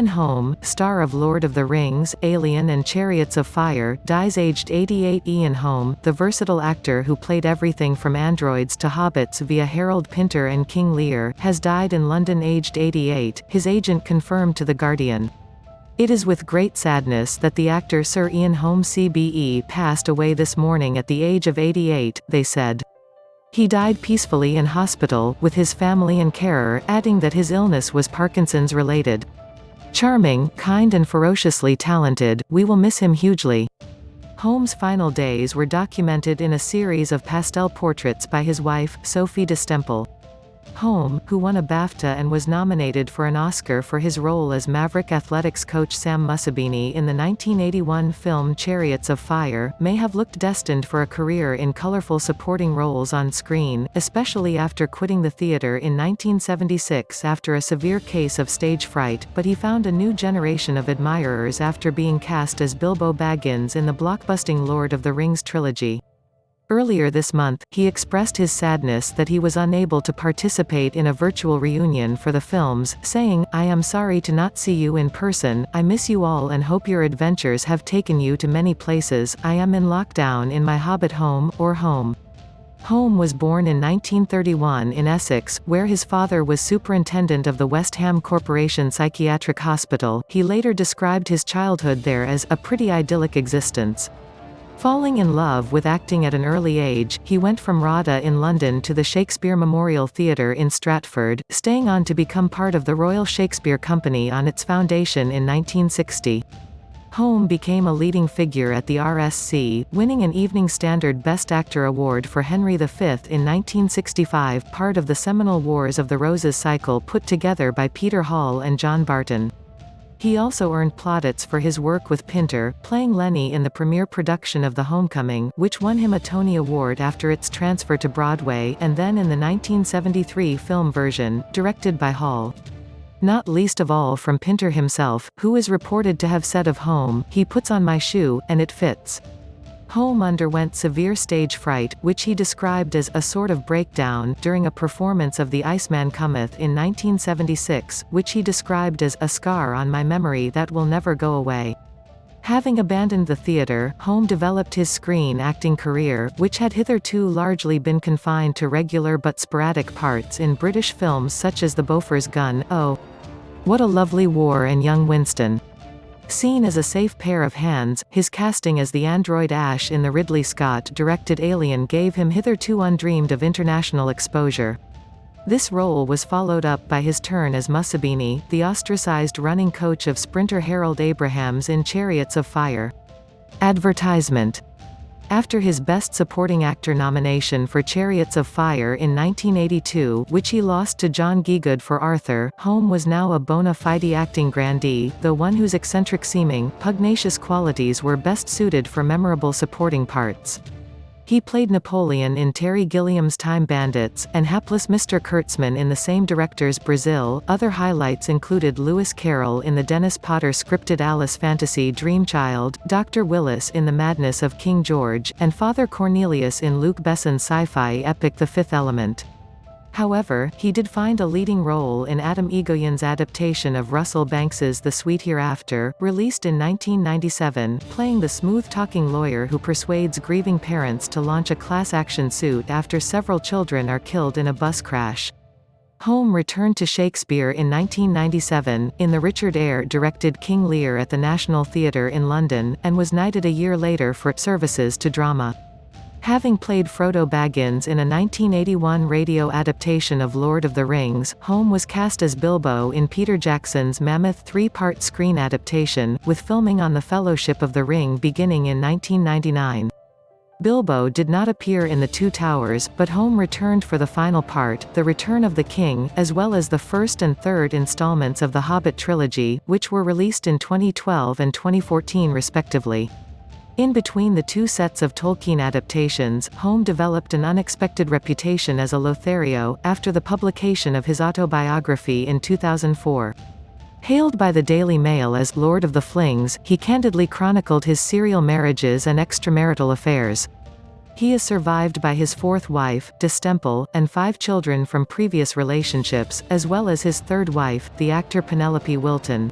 Ian Holm, star of Lord of the Rings, Alien and Chariots of Fire, dies aged 88. Ian Holm, the versatile actor who played everything from androids to hobbits via Harold Pinter and King Lear, has died in London aged 88, his agent confirmed to The Guardian. It is with great sadness that the actor Sir Ian Holm CBE passed away this morning at the age of 88, they said. He died peacefully in hospital, with his family and carer adding that his illness was Parkinson's related. Charming, kind and ferociously talented, we will miss him hugely. Holm's final days were documented in a series of pastel portraits by his wife, Sophie de Stempel. Holm, who won a Bafta and was nominated for an Oscar for his role as Maverick athletics coach Sam Mussabini in the 1981 film Chariots of Fire, may have looked destined for a career in colourful supporting roles on screen, especially after quitting the theatre in 1976 after a severe case of stage fright, but he found a new generation of admirers after being cast as Bilbo Baggins in the blockbusting Lord of the Rings trilogy. Earlier this month, he expressed his sadness that he was unable to participate in a virtual reunion for the films, saying, "I am sorry to not see you in person, I miss you all and hope your adventures have taken you to many places. I am in lockdown in my Hobbit home, or home." Holm was born in 1931 in Essex, where his father was superintendent of the West Ham Corporation Psychiatric Hospital. He later described his childhood there as a pretty idyllic existence. Falling in love with acting at an early age, he went from RADA in London to the Shakespeare Memorial Theatre in Stratford, staying on to become part of the Royal Shakespeare Company on its foundation in 1960. Holm became a leading figure at the RSC, winning an Evening Standard Best Actor award for Henry V in 1965, part of the seminal Wars of the Roses cycle put together by Peter Hall and John Barton. He also earned plaudits for his work with Pinter, playing Lenny in the premiere production of The Homecoming, which won him a Tony Award after its transfer to Broadway, and then in the 1973 film version, directed by Hall. Not least of all from Pinter himself, who is reported to have said of Holm, "He puts on my shoe, and it fits." Holm underwent severe stage fright, which he described as a sort of breakdown, during a performance of The Iceman Cometh in 1976, which he described as a scar on my memory that will never go away. Having abandoned the theatre, Holm developed his screen acting career, which had hitherto largely been confined to regular but sporadic parts in British films such as The Bofors Gun, Oh! What a Lovely War and Young Winston. Seen as a safe pair of hands, his casting as the android Ash in the Ridley Scott-directed Alien gave him hitherto undreamed of international exposure. This role was followed up by his turn as Mussabini, the ostracized running coach of sprinter Harold Abrahams in Chariots of Fire. Advertisement. After his Best Supporting Actor nomination for Chariots of Fire in 1982, which he lost to John Gielgud for Arthur, Holm was now a bona fide acting grandee, though one whose eccentric seeming, pugnacious qualities were best suited for memorable supporting parts. He played Napoleon in Terry Gilliam's Time Bandits, and hapless Mr. Kurtzman in the same director's Brazil. Other highlights included Lewis Carroll in the Dennis Potter scripted Alice fantasy Dream Child, Dr. Willis in The Madness of King George, and Father Cornelius in Luc Besson's sci-fi epic The Fifth Element. However, he did find a leading role in Adam Egoyan's adaptation of Russell Banks's The Sweet Hereafter, released in 1997, playing the smooth-talking lawyer who persuades grieving parents to launch a class-action suit after several children are killed in a bus crash. Holm returned to Shakespeare in 1997, in the Richard Eyre-directed King Lear at the National Theatre in London, and was knighted a year later for services to drama. Having played Frodo Baggins in a 1981 radio adaptation of Lord of the Rings, Holm was cast as Bilbo in Peter Jackson's mammoth three-part screen adaptation, with filming on the Fellowship of the Ring beginning in 1999. Bilbo did not appear in The Two Towers, but Holm returned for the final part, The Return of the King, as well as the first and third installments of the Hobbit trilogy, which were released in 2012 and 2014 respectively. In between the two sets of Tolkien adaptations, Holm developed an unexpected reputation as a Lothario, after the publication of his autobiography in 2004. Hailed by the Daily Mail as Lord of the Flings, he candidly chronicled his serial marriages and extramarital affairs. He is survived by his fourth wife, de Stempel, and 5 children from previous relationships, as well as his third wife, the actor Penelope Wilton.